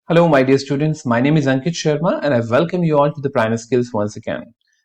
Hello, my dear students. My name is Ankit Sharma and I welcome you all to the Primer Skills once again.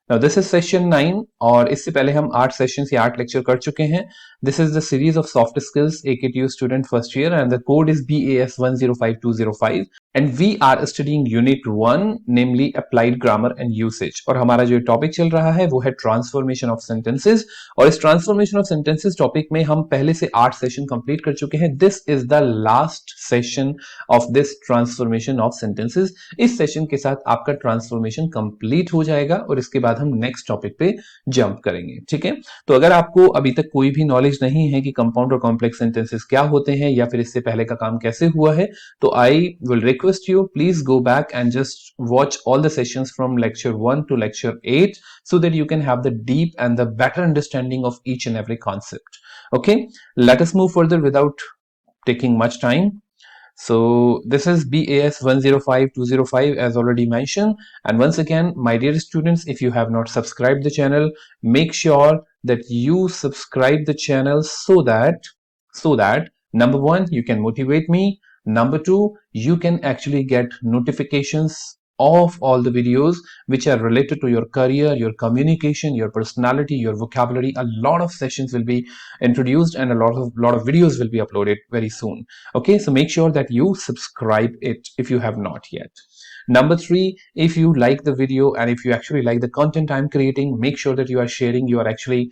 Now, this is session 9 और इससे पहले हम 8 sessions या 8 lecture कर चुके हैं. This is the series of soft skills AKTU student first year and the code is BAS 105205 and we are studying unit 1 namely applied grammar and usage. और हमारा जो टॉपिक चल रहा है वो है ट्रांसफॉर्मेशन ऑफ सेंटेंसेस और इस ट्रांसफॉर्मेशन ऑफ सेंटेंसेस टॉपिक में हम पहले से 8 सेशन कंप्लीट कर चुके हैं. This is the last session of this transformation of sentences. इस सेशन के साथ आपका ट्रांसफॉर्मेशन कंप्लीट हो जाएगा और इसके बाद हम नेक्स्ट टॉपिक पे जंप करेंगे. ठीक है, तो अगर आपको अभी तक कोई भी नॉलेज नहीं है कि कंपाउंड और कॉम्प्लेक्स सेंटेंसेस क्या होते हैं या फिर इससे पहले का काम कैसे हुआ है, तो I will request you please go back and just watch all the sessions from lecture 1 to lecture 8 so that you can have the deep and the better understanding of each and every concept. Okay, let us move further without taking much time. So this is BAS 105205 as already mentioned, and once again my dear students, if you have not subscribed the channel, make sure that you subscribe the channel so that number 1 you can motivate me, number 2 you can actually get notifications of all the videos which are related to your career, your communication, your personality, your vocabulary. A lot of sessions will be introduced and a lot of videos will be uploaded very soon. Okay, so make sure that you subscribe it if you have not yet. Number 3, if you like the video and if you actually like the content I'm creating, make sure that you are sharing, you are actually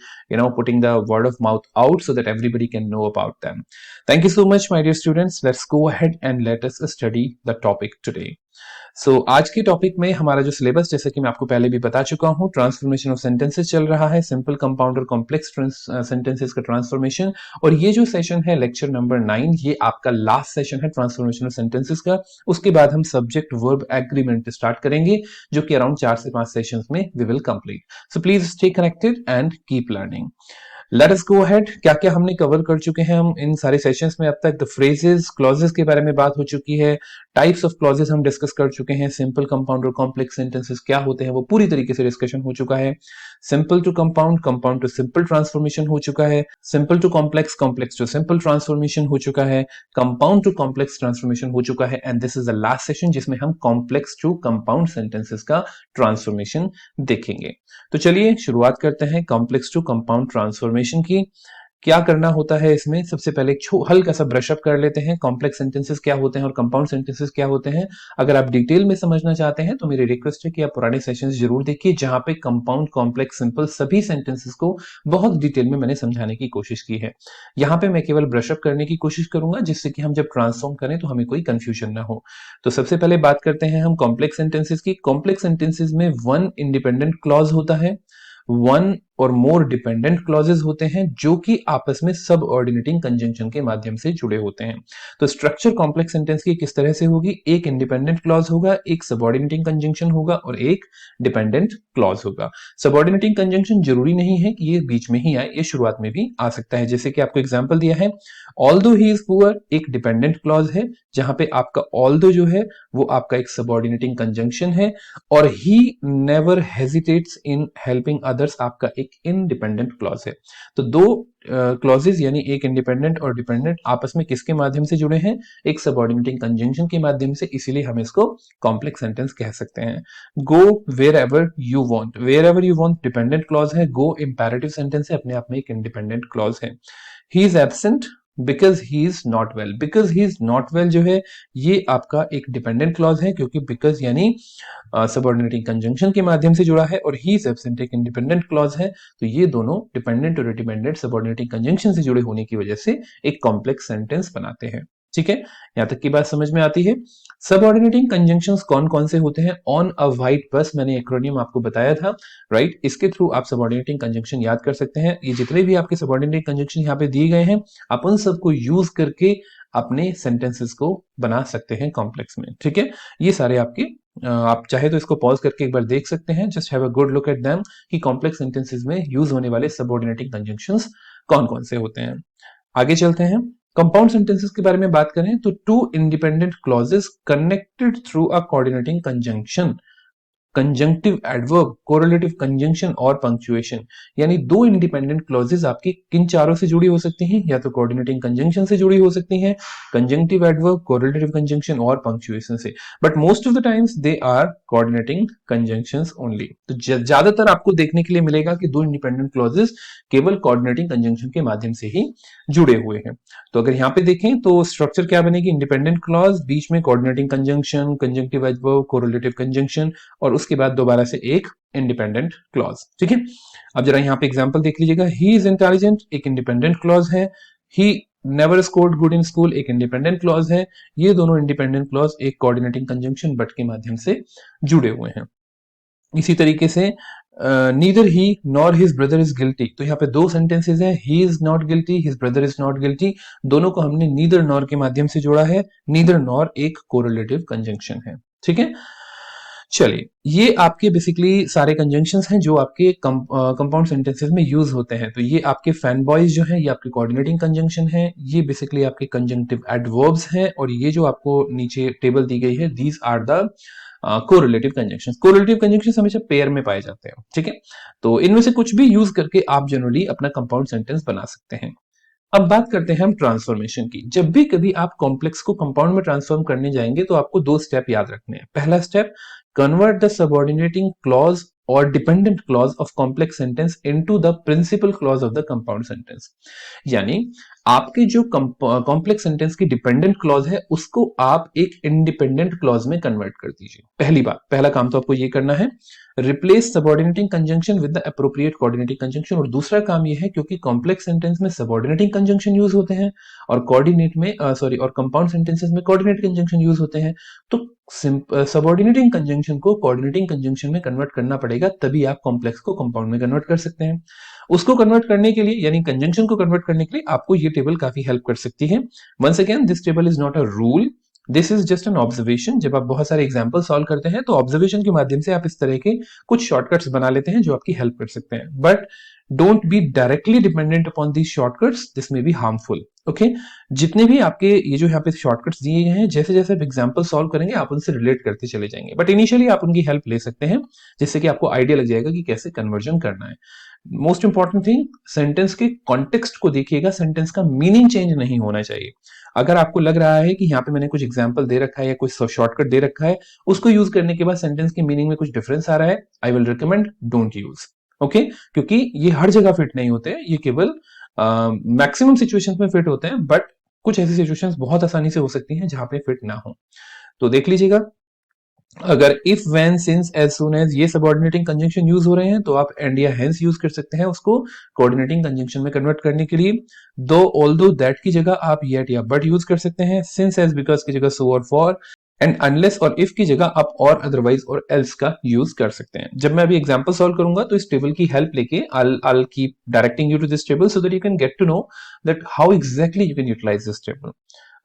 putting the word of mouth out so that everybody can know about them. Thank you so much my dear students. Let's go ahead and let us study the topic today. आज के topic में हमारा जो syllabus, जैसे कि मैं आपको पहले भी बता चुका हूं, ट्रांसफॉर्मेशन ऑफ सेंटेंसेस चल रहा है, सिंपल, कंपाउंड और कॉम्प्लेक्स सेंटेंसेस का ट्रांसफॉर्मेशन. और ये जो सेशन है लेक्चर नंबर 9, ये आपका लास्ट सेशन है ट्रांसफॉर्मेशन ऑफ सेंटेंसेस का. उसके बाद हम सब्जेक्ट वर्ब एग्रीमेंट स्टार्ट करेंगे जो कि अराउंड 4 से 5 सेशंस में we will complete. So please stay connected and keep learning. Let us go ahead. क्या क्या हमने कवर कर चुके हैं हम इन सारे सेशंस में अब तक? द फ्रेजेस, क्लॉजेस के बारे में बात हो चुकी है, टाइप्स ऑफ क्लॉजेस हम डिस्कस कर चुके हैं, सिंपल, कंपाउंड और कॉम्प्लेक्स सेंटेंसेस क्या होते हैं वो पूरी तरीके से डिस्कशन हो चुका है. Simple to compound, compound to simple transformation हो चुका है, simple to complex, complex to simple transformation हो चुका है, कंपाउंड टू कॉम्प्लेक्स ट्रांसफॉर्मेशन हो चुका है, and this is the last session जिसमें हम कॉम्प्लेक्स टू कंपाउंड सेंटेंसेस का ट्रांसफॉर्मेशन देखेंगे. तो चलिए शुरुआत करते हैं कॉम्प्लेक्स टू कंपाउंड ट्रांसफॉर्मेशन की. क्या करना होता है इसमें? सबसे पहले एक हल्का सा ब्रशअप कर लेते हैं. कॉम्प्लेक्स सेंटेंसेस क्या होते हैं और कंपाउंड सेंटेंसेस क्या होते हैं. अगर आप डिटेल में समझना चाहते हैं तो मेरी रिक्वेस्ट है कि आप पुराने सेशंस जरूर देखिए जहां पे कंपाउंड, कॉम्प्लेक्स, सिंपल सभी सेंटेंसेस को बहुत डिटेल में मैंने समझाने की कोशिश की है. यहां पे मैं केवल ब्रशअप करने की कोशिश करूंगा जिससे कि हम जब ट्रांसफॉर्म करें तो हमें कोई कंफ्यूजन ना हो. तो सबसे पहले बात करते हैं हम कॉम्प्लेक्स सेंटेंसेस की. कॉम्प्लेक्स सेंटेंसेस में 1 इंडिपेंडेंट क्लॉज होता है, 1 और मोर डिपेंडेंट क्लॉजेस होते हैं जो कि आपस में सब ऑर्डिनेटिंग कंजंक्शन के माध्यम से जुड़े होते हैं. तो स्ट्रक्चर कॉम्प्लेक्स सेंटेंस की किस तरह से होगी? एक इंडिपेंडेंट क्लॉज होगा, एक सबऑर्डिनेटिंग कंजंक्शन होगा और एक डिपेंडेंट क्लॉज होगा. सबऑर्डिनेटिंग कंजंक्शन जरूरी नहीं है कि ये बीच में ही आए, ये शुरुआत में भी आ सकता है. जैसे कि आपको एग्जांपल दिया है, ऑल्दो ही इज पुअर एक डिपेंडेंट क्लॉज है जहां पे आपका ऑल्दो जो है वो आपका एक सबऑर्डिनेटिंग कंजंक्शन है और he never hesitates in helping others आपका एक इंडिपेंडेंट क्लॉज है. तो दो क्लॉजेस यानी एक इंडिपेंडेंट और डिपेंडेंट आपस में किसके माध्यम से जुड़े हैं? एक सबऑर्डिनेटिंग कंजंक्शन के माध्यम से, इसीलिए हम इसको कॉम्प्लेक्स सेंटेंस कह सकते हैं. Go wherever you want, wherever you want dependent clause है, गो इंपैरेटिव सेंटेंस है, अपने आप में एक इंडिपेंडेंट क्लॉज है. He is absent because he is not well, because he is not well जो है ये आपका एक डिपेंडेंट क्लॉज है क्योंकि बिकॉज यानी सबऑर्डिनेटिंग कंजंक्शन के माध्यम से जुड़ा है और ही इज एब्सेंट एक इंडिपेंडेंट क्लॉज है. तो ये दोनों डिपेंडेंट और डिपेंडेंट सबऑर्डिनेटिंग कंजंक्शन से जुड़े होने की वजह से एक कॉम्प्लेक्स सेंटेंस बनाते हैं. ठीक है, यहां तक की बात समझ में आती है. सबऑर्डिनेटिंग कंजंक्शंस कौन कौन से होते हैं? ऑन अ व्हाइट बस मैंने एक्रोनियम आपको बताया था, राइट. इसके थ्रू आप सबऑर्डिनेटिंग कंजंक्शन याद कर सकते हैं. ये जितने भी आपके सबऑर्डिनेटिंग कंजंक्शन यहाँ पे दिए गए हैं आप उन सबको यूज करके अपने सेंटेंसेस को बना सकते हैं कॉम्प्लेक्स में. ठीक है, ये सारे आपके आप चाहे तो इसको पॉज करके एक बार देख सकते हैं. Just have a good look at them कि कॉम्प्लेक्स सेंटेंसेस में यूज होने वाले सबऑर्डिनेटिंग कंजंक्शंस कौन कौन से होते हैं. आगे चलते हैं. कंपाउंड सेंटेंसेस के बारे में बात करें तो 2 independent clauses connected through a coordinating conjunction. Conjunctive adverb, correlative conjunction और पंक्चुएशन। यानी दो इंडिपेंडेंट क्लॉजेज आपकी किन चारों से जुड़ी हो सकती हैं, या तो कोऑर्डिनेटिंग कंजंक्शन से जुड़ी हो सकती हैं, कंजंक्टिव एडवर्ब, कोरिलेटिव कंजंक्शन और पंक्चुएशन से, but most of the times they are coordinating conjunctions only. तो ज्यादातर आपको देखने के लिए मिलेगा कि दो इंडिपेंडेंट क्लॉजेज केवल कोऑर्डिनेटिंग कंजंक्शन के माध्यम से ही जुड़े हुए हैं। तो अगर यहाँ पे देखें तो स्ट्रक्चर क्या बनेगी, इंडिपेंडेंट क्लॉज, बीच में coordinating conjunction, conjunctive adverb, correlative conjunction और उसके बाद दोबारा से एक इंडिपेंडेंट क्लॉज। ठीक है, अब जरा यहाँ पे एग्जांपल देख लीजिएगा। ही इज इंटेलिजेंट एक इंडिपेंडेंट क्लॉज है, he never scored good in school एक इंडिपेंडेंट क्लॉज है। ये दोनों इंडिपेंडेंट क्लॉज एक कोऑर्डिनेटिंग कंजंक्शन बट के माध्यम से जुड़े हुए हैं। इसी तरीके से neither he nor his brother is guilty, तो यहाँ पे दो सेंटेंसेस हैं, he is not guilty, his brother is not guilty, दोनों को हमने नीदर नॉर के माध्यम से जोड़ा है। नीदर नॉर एक कोरिलेटिव कंजंक्शन है। ठीक है, चलिए ये आपके बेसिकली सारे कंजंक्शंस हैं जो आपके कंपाउंड सेंटेंसेस में यूज होते हैं। तो ये आपके फैन बॉयज जो है ये आपके कोऑर्डिनेटिंग कंजंक्शन है, ये बेसिकली आपके कंजंक्टिव एडवर्ब्स हैं, और ये जो आपको नीचे टेबल दी गई है, these are the correlative conjunctions. Correlative conjunctions हमेशा पेयर में पाए जाते हैं। ठीक है, तो इनमें से कुछ भी यूज करके आप जनरली अपना कंपाउंड सेंटेंस बना सकते हैं। अब बात करते हैं हम ट्रांसफॉर्मेशन की। जब भी कभी आप कॉम्प्लेक्स को कंपाउंड में ट्रांसफॉर्म करने जाएंगे तो आपको दो स्टेप याद रखने हैं। पहला step, convert the subordinating clause और dependent clause of complex sentence into the principal clause of the compound sentence. यानी आपके जो कॉम्प्लेक्स सेंटेंस की डिपेंडेंट क्लॉज है उसको आप एक इंडिपेंडेंट क्लॉज में कन्वर्ट कर दीजिए। पहली बात, पहला काम तो आपको ये करना है, replace subordinating conjunction with the appropriate coordinating conjunction. और दूसरा काम ये है, क्योंकि कॉम्प्लेक्स सेंटेंस में सबऑर्डिनेटिंग कंजंक्शन यूज होते हैं और कोऑर्डिनेट में और कंपाउंड सेंटेंसेस में कोऑर्डिनेट कंजंक्शन यूज होते हैं, तो सबऑर्डिनेटिंग कंजंक्शन को कोऑर्डिनेटिंग कंजंक्शन में कन्वर्ट करना पड़ेगा, तभी आप कॉम्प्लेक्स को कंपाउंड में कन्वर्ट कर सकते हैं। उसको कन्वर्ट करने के लिए, यानी कंजंक्शन को कन्वर्ट करने के लिए आपको ये टेबल काफी हेल्प कर सकती है। Once again, this table is not a rule, this is just an observation. जब आप बहुत सारे एग्जाम्पल सॉल्व करते हैं तो ऑब्जर्वेशन के माध्यम से आप इस तरह के कुछ शॉर्टकट्स बना लेते हैं जो आपकी हेल्प कर सकते हैं, but don't be directly dependent upon these shortcuts, this may be harmful. Okay, जितने भी आपके ये जो यहाँ पे शॉर्टकट्स दिए गए हैं, जैसे जैसे आप एग्जाम्पल सॉल्व करेंगे आप उनसे रिलेट करते चले जाएंगे, बट इनिशियली आप उनकी हेल्प ले सकते हैं, जिससे कि आपको आइडिया लग जाएगा कि कैसे कन्वर्जन करना है। मोस्ट इंपॉर्टेंट थिंग, सेंटेंस के कॉन्टेक्स्ट को देखिएगा, सेंटेंस का मीनिंग चेंज नहीं होना चाहिए। अगर आपको लग रहा है कि यहाँ पे मैंने कुछ एग्जांपल दे रखा है या कोई शॉर्टकट दे रखा है, उसको यूज करने के बाद सेंटेंस की मीनिंग में कुछ डिफरेंस आ रहा है, I will recommend don't use. Okay, क्योंकि ये हर जगह फिट नहीं होते हैं, ये केवल मैक्सिमम सिचुएशंस में फिट होते हैं, बट कुछ ऐसी सिचुएशंस बहुत आसानी से हो सकती हैं जहां पे फिट ना हो। तो देख लीजिएगा, अगर if when since as soon as ये सबऑर्डिनेटिंग कंजंक्शन यूज हो रहे हैं तो आप एंड या हेंस यूज कर सकते हैं उसको कोऑर्डिनेटिंग कंजंक्शन में कन्वर्ट करने के लिए। दो, ऑल्दो, दैट की जगह आप येट या बट यूज कर सकते हैं। सिंस एज बिकॉज की जगह सो और फॉर, एंड अनलेस और इफ की जगह आप और, अदरवाइज और एल्स का यूज कर सकते हैं। जब मैं अभी एग्जांपल सॉल्व करूंगा तो इस टेबल की हेल्प लेके I'll keep directing you to this table so that you can get to know that how exactly you can utilize this table.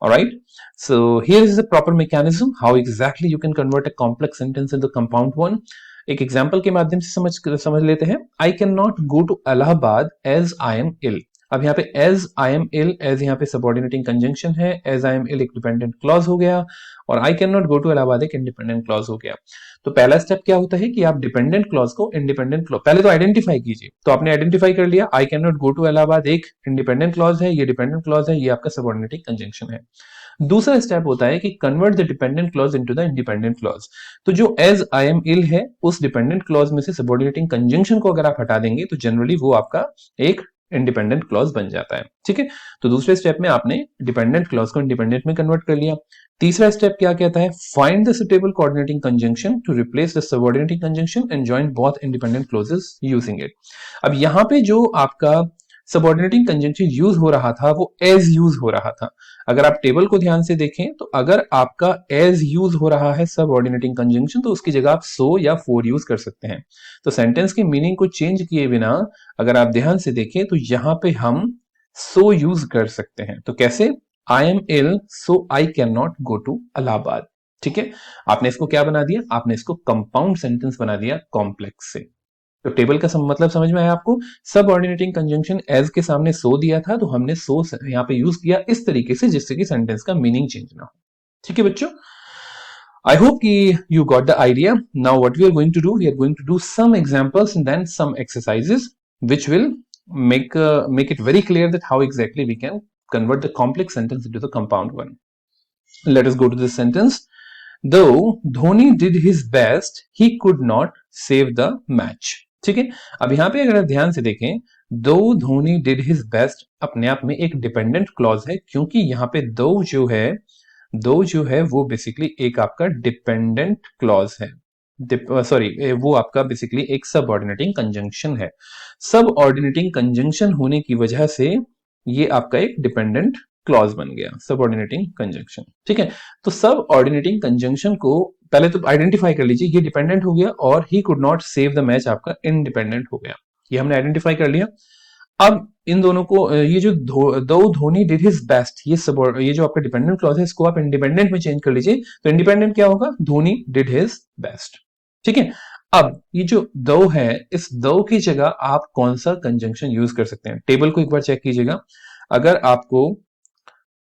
All right, so here is the proper mechanism how exactly you can convert a complex sentence into compound one. एक example के माध्यम से समझ लेते हैं। I cannot go to Allahabad as I am ill. अब यहाँ पे as I am ill, as यहाँ पे सबऑर्डिनेटिंग कंजंक्शन है, as I am ill एक डिपेंडेंट क्लॉज हो गया, और I cannot go to Allahabad एक इंडिपेंडेंट क्लॉज हो गया। तो पहला स्टेप क्या होता है कि आप डिपेंडेंट क्लॉज को इंडिपेंडेंट क्लॉज पहले तो आइडेंटिफाई कीजिए। तो आपने आइडेंटिफाई कर लिया, I cannot go to Allahabad एक इंडिपेंडेंट क्लॉज है, ये डिपेंडेंट क्लॉज है, ये आपका सबऑर्डिनेटिंग कंजंक्शन है। दूसरा स्टेप होता है कि convert the dependent clause into the independent clause. तो जो एज आई एम इल है उस डिपेंडेंट क्लॉज में से सबऑर्डिनेटिंग कंजंक्शन को अगर आप हटा देंगे तो जनरली वो आपका एक इंडिपेंडेंट क्लॉज बन जाता है। ठीक है, तो दूसरे स्टेप में आपने डिपेंडेंट क्लॉज को इंडिपेंडेंट में कन्वर्ट कर लिया। तीसरा स्टेप क्या कहता है, find the suitable coordinating conjunction to replace the subordinating conjunction and join both independent clauses using it. अब यहां पे जो आपका सबऑर्डिनेटिंग कंजंक्शन यूज हो रहा था वो एज यूज हो रहा था। अगर आप टेबल को ध्यान से देखें तो अगर आपका एज यूज हो रहा है सबऑर्डिनेटिंग कंजंक्शन तो उसकी जगह आप सो या फोर यूज कर सकते हैं। तो सेंटेंस के मीनिंग को चेंज किए बिना अगर आप ध्यान से देखें तो यहां पे हम सो यूज कर सकते हैं। तो कैसे, I am ill so I can not go to Allahabad. ठीक है, आपने इसको क्या बना दिया, आपने इसको कंपाउंड सेंटेंस बना दिया कॉम्प्लेक्स से। तो टेबल का मतलब समझ में आया आपको। सब ऑर्डिनेटिंग कंजंक्शन एज के सामने सो दिया था तो हमने सो यहाँ पे यूज किया इस तरीके से जिससे कि सेंटेंस का मीनिंग चेंज ना हो। ठीक है बच्चों, I hope you got the idea. Now what we are going to do, we are going to do some examples and then some exercises which will make it very clear that how exactly we can convert the complex sentence into the compound one. Let us go to this sentence. Though Dhoni did his best, he could not save the match. ठीक है, अब यहाँ पे अगर आप ध्यान से देखें, दो धोनी डिड हिज बेस्ट अपने आप में एक डिपेंडेंट क्लॉज है, क्योंकि यहाँ पे दो जो है वो बेसिकली एक आपका डिपेंडेंट क्लॉज है, सॉरी वो आपका बेसिकली एक सब ऑर्डिनेटिंग कंजंक्शन है। सब ऑर्डिनेटिंग कंजंक्शन होने की वजह से ये आपका एक डिपेंडेंट क्लॉज बन गया, सब ऑर्डिनेटिंग कंजंक्शन। ठीक है, तो सब ऑर्डिनेटिंग कंजंक्शन को पहले तो आइडेंटिफाई कर लीजिए, ये डिपेंडेंट हो गया और he could not save the match आपका इंडिपेंडेंट हो गया, ये हमने आइडेंटिफाई कर लिया। अब इन दोनों को ये जो दो धोनी डिड हिज बेस्ट, ये जो आपका डिपेंडेंट क्लॉज है इसको आप इंडिपेंडेंट में चेंज कर लीजिए, तो इंडिपेंडेंट क्या होगा, धोनी डिड हिज बेस्ट। ठीक है, अब ये जो दो है, इस दो की जगह आप कौन सा कंजंक्शन यूज कर सकते हैं, टेबल को एक बार चेक कीजिएगा। अगर आपको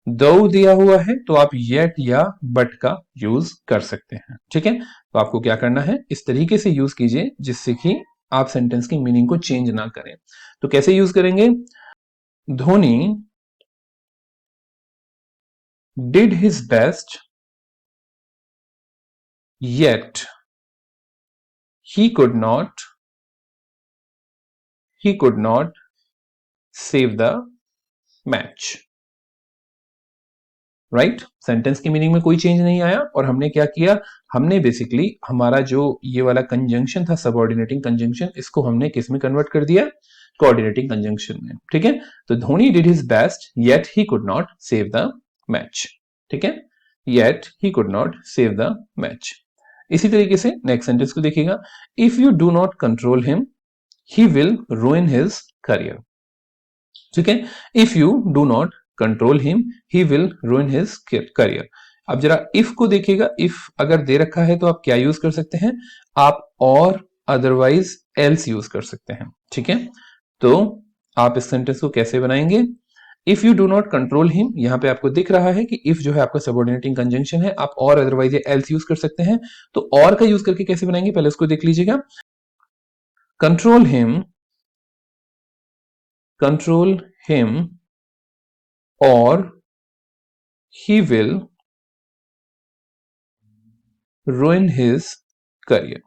दो दिया हुआ है तो आप येट या बट का यूज कर सकते हैं। ठीक है, तो आपको क्या करना है, इस तरीके से यूज कीजिए जिससे कि आप सेंटेंस की मीनिंग को चेंज ना करें। तो कैसे यूज करेंगे, Dhoni did his best yet he could not save the match। Right, sentence की मीनिंग में कोई चेंज नहीं आया और हमने क्या किया, हमने बेसिकली हमारा जो ये वाला कंजंक्शन था सबऑर्डिनेटिंग कंजंक्शन, इसको हमने किस में कन्वर्ट कर दिया, कोऑर्डिनेटिंग कंजंक्शन में। ठीक है, तो Dhoni did his best yet he could not save the match. ठीक है, yet he could not save the match. इसी तरीके से नेक्स्ट सेंटेंस को देखिएगा, if you do not control him he will रूइन his career. ठीक है, if you do not control him he will रूइन his career. अब जरा इफ को देखिएगा, इफ अगर दे रखा है तो आप क्या यूज कर सकते हैं, आप और अदरवाइज एल्स यूज कर सकते हैं। ठीक है, तो आप इस सेंटेंस को कैसे बनाएंगे, if you do not control him, यहां पे आपको दिख रहा है कि इफ जो है आपका सबऑर्डिनेटिंग कंजंक्शन है, आप और अदरवाइज एल्स यूज कर सकते हैं। तो और का यूज करके कैसे बनाएंगे, पहले उसको देख लीजिएगा। कंट्रोल हिम और he will ruin his career।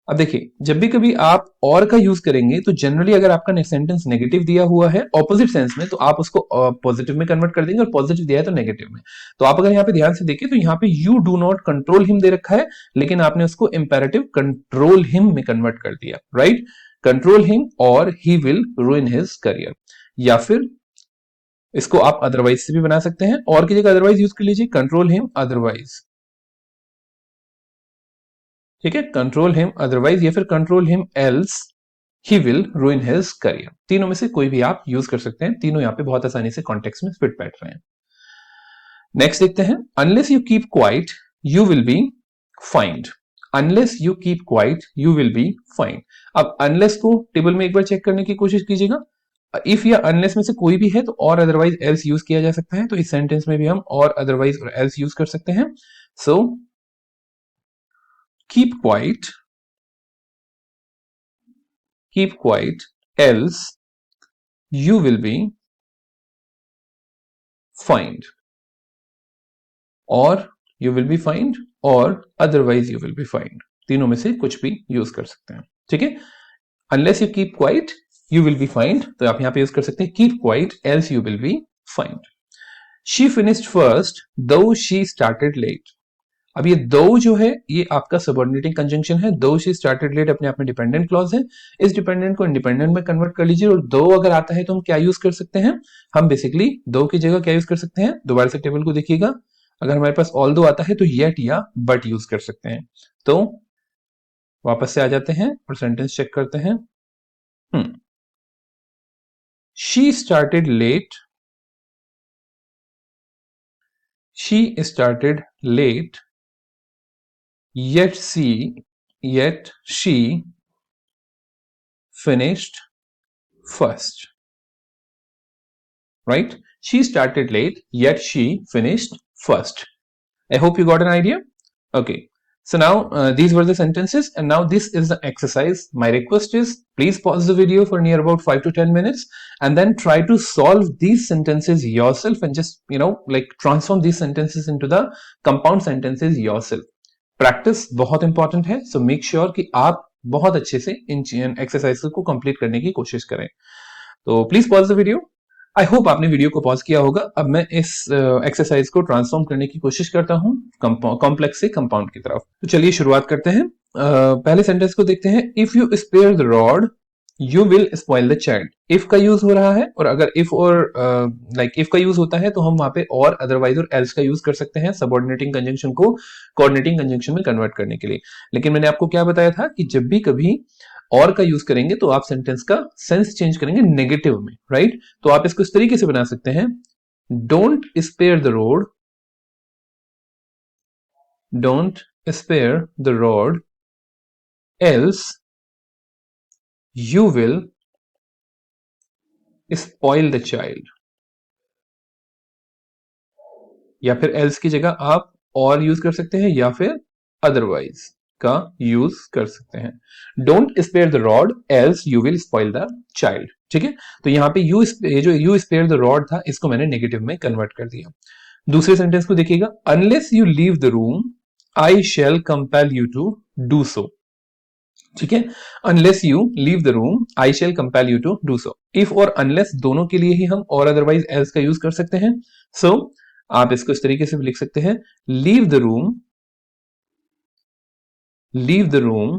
अब देखिए, जब भी कभी आप और का यूज करेंगे तो जनरली अगर आपका सेंटेंस नेगेटिव दिया हुआ है ऑपोजिट सेंस में, तो आप उसको पॉजिटिव में कन्वर्ट कर देंगे, और पॉजिटिव दिया है तो नेगेटिव में। तो आप अगर यहाँ पे ध्यान से देखिए तो यहाँ पे you do not control him they रखा है, लेकिन आपने उसको इंपेरेटिव कंट्रोल हिम में कन्वर्ट कर दिया। राइट, कंट्रोल हिम और ही विल रूइन हिज करियर, या फिर इसको आप अदरवाइज से भी बना सकते हैं, और की जगह अदरवाइज यूज कर लीजिए, कंट्रोल हिम अदरवाइज। ठीक है, कंट्रोल हिम अदरवाइज या फिर control him else he will रूइन his career. तीनों में से कोई भी आप यूज कर सकते हैं, तीनों यहां पे बहुत आसानी से कॉन्टेक्स्ट में फिट बैठ रहे हैं। नेक्स्ट देखते हैं, unless you keep quiet you will be find. Unless you keep quiet you will be find. अब अनलेस को टेबल में एक बार चेक करने की कोशिश कीजिएगा, इफ या अनलेस में से कोई भी है तो और अदरवाइज एल्स यूज किया जा सकता है, तो इस सेंटेंस में भी हम और अदरवाइज और एल्स यूज कर सकते हैं। सो keep quiet else you will be fined, और you will be fined और otherwise you will be fined, तीनों में से कुछ भी यूज कर सकते हैं। ठीक है, unless you keep quiet you will be fined, तो आप यहां पे यूज कर सकते हैं keep quiet else you will be fined। she finished first though she started late। अब ये दो जो है ये आपका सबऑर्डिनेटिंग कंजंक्शन है, दो शी स्टार्टेड लेट अपने आप में डिपेंडेंट क्लॉज है, इस डिपेंडेंट को इंडिपेंडेंट में कन्वर्ट कर लीजिए, और दो अगर आता है तो हम क्या यूज कर सकते हैं, हम बेसिकली दो की जगह क्या यूज कर सकते हैं, दोबारा से टेबल को देखिएगा, अगर हमारे पास ऑल दो आता है तो येट या बट यूज कर सकते हैं। तो वापस से आ जाते हैं और सेंटेंस चेक करते हैं। She started late yet she finished first। right, she started late yet she finished first। I hope you got an idea. Okay. So now these were the sentences, and now this is the exercise. My request is please pause the video for near about 5 to 10 minutes and then try to solve these sentences yourself and just like transform these sentences into the compound sentences yourself. Practice बहुत important है, so make sure कि आप बहुत अच्छे से इन exercise को complete करने की कोशिश करें. तो please pause the video. I hope आपने वीडियो को पॉज किया होगा. अब मैं इस एक्सरसाइज को ट्रांसफॉर्म करने की कोशिश करता हूं कॉम्प्लेक्स से कंपाउंड की तरफ. तो चलिए शुरुआत करते हैं. पहले सेंटेंस को देखते हैं. If you spare the rod you will spoil the child. If का यूज हो रहा है, और अगर इफ और लाइक इफ का यूज होता है तो हम वहां पे और अदरवाइज और एल्स का यूज कर सकते हैं सबऑर्डिनेटिंग कंजंक्शन को कोऑर्डिनेटिंग कंजंक्शन में कन्वर्ट करने के लिए. लेकिन मैंने आपको क्या बताया था कि जब भी कभी और का यूज करेंगे तो आप सेंटेंस का सेंस चेंज करेंगे नेगेटिव में, राइट? तो आप इसको इस तरीके से बना सकते हैं. Don't spare the rod, don't spare the rod else you will spoil the child. या फिर एल्स की जगह आप और यूज कर सकते हैं या फिर अदरवाइज का यूज कर सकते हैं. Don't spare the rod else you will spoil the child. ठीक है, तो यहां पे ये जो यू स्पेयर द रॉड था इसको मैंने नेगेटिव में कन्वर्ट कर दिया. दूसरे सेंटेंस को देखिएगा. Unless you leave the room I shall compel you to do so. ठीक है, unless you leave the room I shall compel you to do so. If और अनलेस दोनों के लिए ही हम और अदरवाइज एल्स का यूज कर सकते हैं. सो आप इसको इस तरीके से भी लिख सकते हैं. Leave the room, leave the room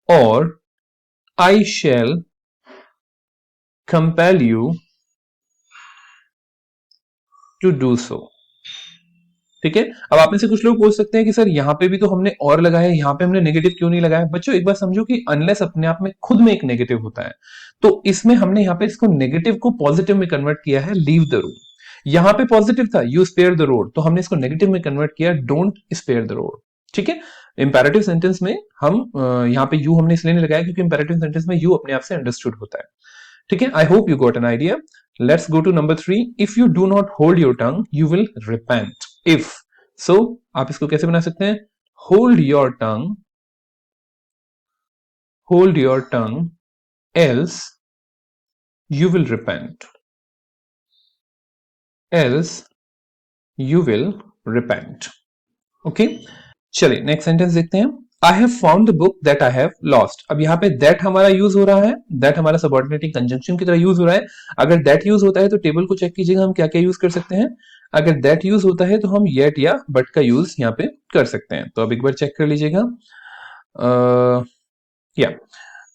or I shall compel you to do so. ठीक है, अब आप में से कुछ लोग पूछ सकते हैं कि सर यहां पे भी तो हमने और लगाया है, यहां पे हमने नेगेटिव क्यों नहीं लगाया? बच्चों एक बार समझो कि अनलेस अपने आप में खुद में एक नेगेटिव होता है, तो इसमें हमने यहां पे इसको नेगेटिव को पॉजिटिव में कन्वर्ट किया है. लीव द रूम यहां पे पॉजिटिव था, यू स्पेयर द रोड, तो हमने इसको नेगेटिव में कन्वर्ट किया डोंट स्पेयर द रोड. ठीक है, इंपैरेटिव सेंटेंस में हम यहाँ पे यू हमने इसलिए नहीं लगाया क्योंकि इंपैरेटिव सेंटेंस में यू अपने आप से अंडरस्टूड होता है. ठीक है, I hope you got an idea. Let's go to number 3. If you do not hold your tongue you will repent. If, so आप इसको कैसे बना सकते हैं? Hold your tongue, hold your tongue else you will repent, else you will repent. Okay, चलिए next sentence देखते हैं. I have found the book that I have lost. अब यहाँ पे दैट हमारा यूज हो रहा है, दैट हमारा सबऑर्डिनेटिंग कंजंक्शन की तरह यूज हो रहा है. अगर दैट यूज होता है तो टेबल को चेक कीजिएगा हम क्या क्या यूज कर सकते हैं. अगर दैट यूज होता है तो हम येट या बट का यूज यहाँ पे कर सकते हैं. तो अब एक बार चेक कर लीजिएगा. या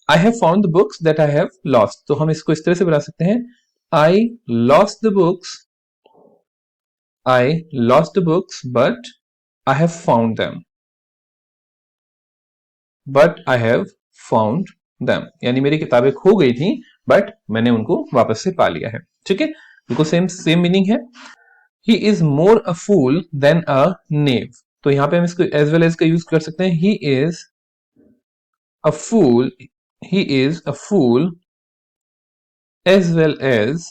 आई have found the books that I have lost, तो हम इसको इस तरह से बना सकते हैं. I lost the books, I lost the books but I have found them, but I have found them. यानी मेरी किताबें खो गई थी बट मैंने उनको वापस से पा लिया है. ठीक है, बिल्कुल सेम मीनिंग है. He is more a fool then अ नेव, तो यहां पे हम इसको एज वेल एज का यूज कर सकते हैं. He is a fool, he is a fool as well as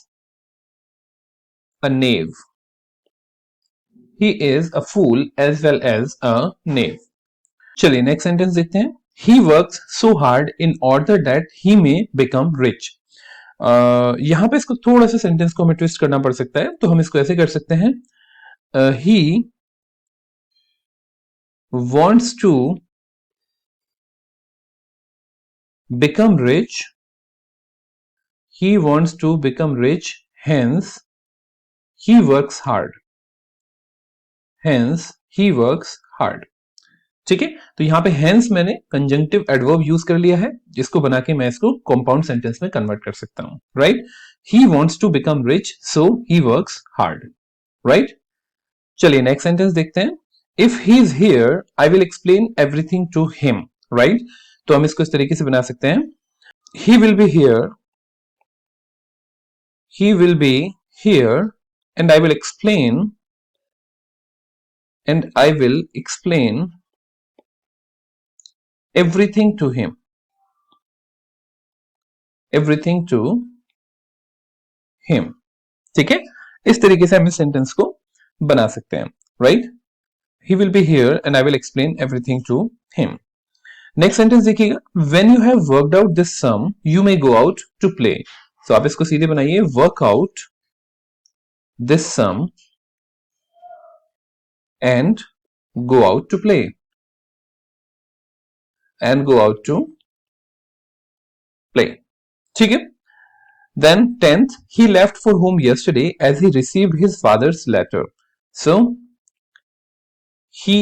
a knave, he is a fool as well as a knave. चलिए नेक्स्ट सेंटेंस देखते हैं. He works so hard in order that he may become rich. यहां पे इसको थोड़ा सा sentence को हमें ट्विस्ट करना पड़ सकता है, तो हम इसको ऐसे कर सकते हैं. He wants to become rich. He wants to become rich. Hence, he works hard. Hence, he works hard. ठीक है, तो यहां पे हेंस मैंने कंजंक्टिव एडवर्ब यूज कर लिया है, जिसको बना के मैं इसको कंपाउंड सेंटेंस में कन्वर्ट कर सकता हूं. Right, he wants to become rich so he works hard. Right, चलिए नेक्स्ट सेंटेंस देखते हैं. If he is here I will explain everything to him. Right, तो हम इसको इस तरीके से बना सकते हैं. He will be here, he will be here and I will explain, and I will explain everything to him, everything to him. ठीक है, इस तरीके से हम इस सेंटेंस को बना सकते हैं. right? He will be here and I will explain everything to him. Next sentence देखिएगा, when you have worked out this sum you may go out to play. So आप इसको सीधे बनाइए, work out this sum and go out to play, and go out to play. ठीक है. Then 10th, he left for home yesterday as he received his father's letter. So he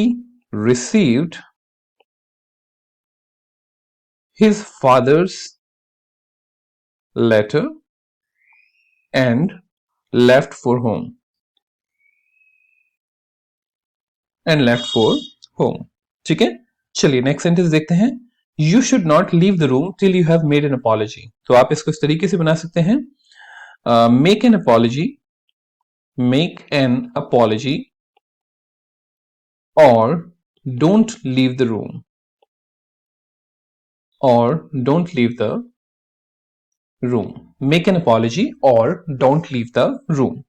received his father's letter and left for home. And left for home. ठीक है. चलिए next sentence देखते हैं. You should not leave the room till you have made an apology. तो आप इसको इस तरीके से बना सकते हैं, make an apology, make an apology, or don't leave the room, or don't leave the room. Make an apology or don't leave the room.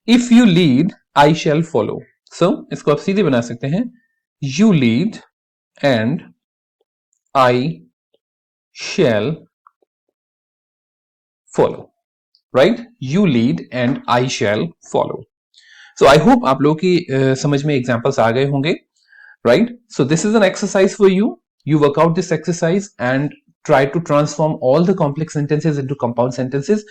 If you lead, I shall follow. So इसको आप सीधे बना सकते हैं, you lead and I shall follow. Right? You lead and I shall follow. So I hope आप लोगों की समझ में एग्जांपल्स आ गए होंगे. Right? So this is an exercise for you. You work out this exercise and try to transform all the complex sentences into compound sentences.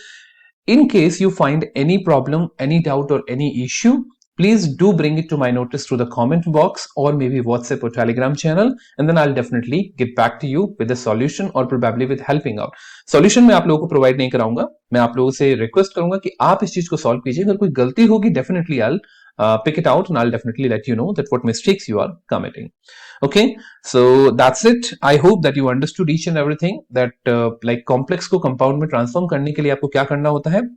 In case you find any problem, any doubt or any issue, please do bring it to my notice through the comment box or maybe WhatsApp or Telegram channel, and then I'll definitely get back to you with the solution or probably with helping out. Solution मैं आप लोगों को provide नहीं कराऊंगा, मैं आप लोगों से request करूंगा कि आप इस चीज को solve कीजिए. अगर कोई गलती होगी definitely I'll pick it out and I'll definitely let you know that what mistakes you are committing. Okay, so that's it. I hope that you understood each and everything, that like complex को compound में transform करने के लिए आपको क्या करना होता है.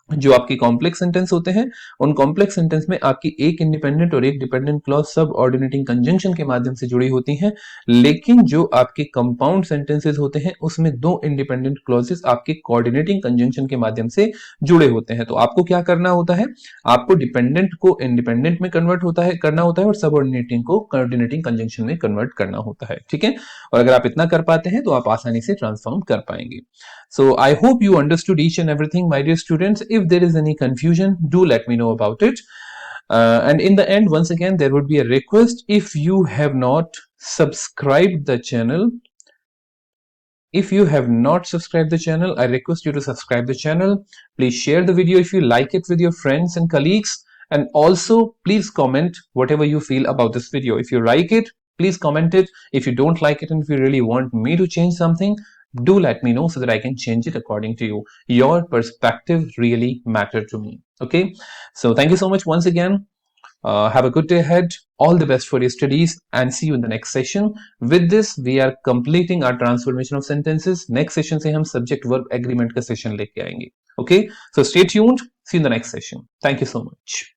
जो आपके कॉम्प्लेक्स सेंटेंस होते हैं, उन कॉम्प्लेक्स सेंटेंस में आपकी एक इंडिपेंडेंट और एक डिपेंडेंट क्लॉज सब ऑर्डिनेटिंग कंजंक्शन के माध्यम से जुड़ी होती हैं, लेकिन जो आपके कंपाउंड सेंटेंसेस होते हैं उसमें दो इंडिपेंडेंट क्लॉजेस आपके कोऑर्डिनेटिंग कंजंक्शन के माध्यम से जुड़े होते हैं. तो आपको क्या करना होता है, आपको डिपेंडेंट को इंडिपेंडेंट में कन्वर्ट करना होता है और सब ऑर्डिनेटिंग को कोऑर्डिनेटिंग कंजंक्शन में कन्वर्ट करना होता है. ठीक है. और अगर आप इतना कर पाते हैं तो आप आसानी से ट्रांसफॉर्म कर पाएंगे. So I hope you understood each and everything, my dear students. If there is any confusion, do let me know about it. And in the end, once again, there would be a request. If you have not subscribed the channel, I request you to subscribe the channel. Please share the video if you like it with your friends and colleagues. And also, please comment whatever you feel about this video. If you like it, please comment it. If you don't like it and if you really want me to change something, do let me know so that I can change it according to you. Your perspective really matters to me. Okay, so thank you so much once again. Have a good day ahead. All the best for your studies and see you in the next session. With this, we are completing our transformation of sentences. Next session से हम subject verb agreement का session लेके आएंगे. Okay, so stay tuned. See you in the next session. Thank you so much.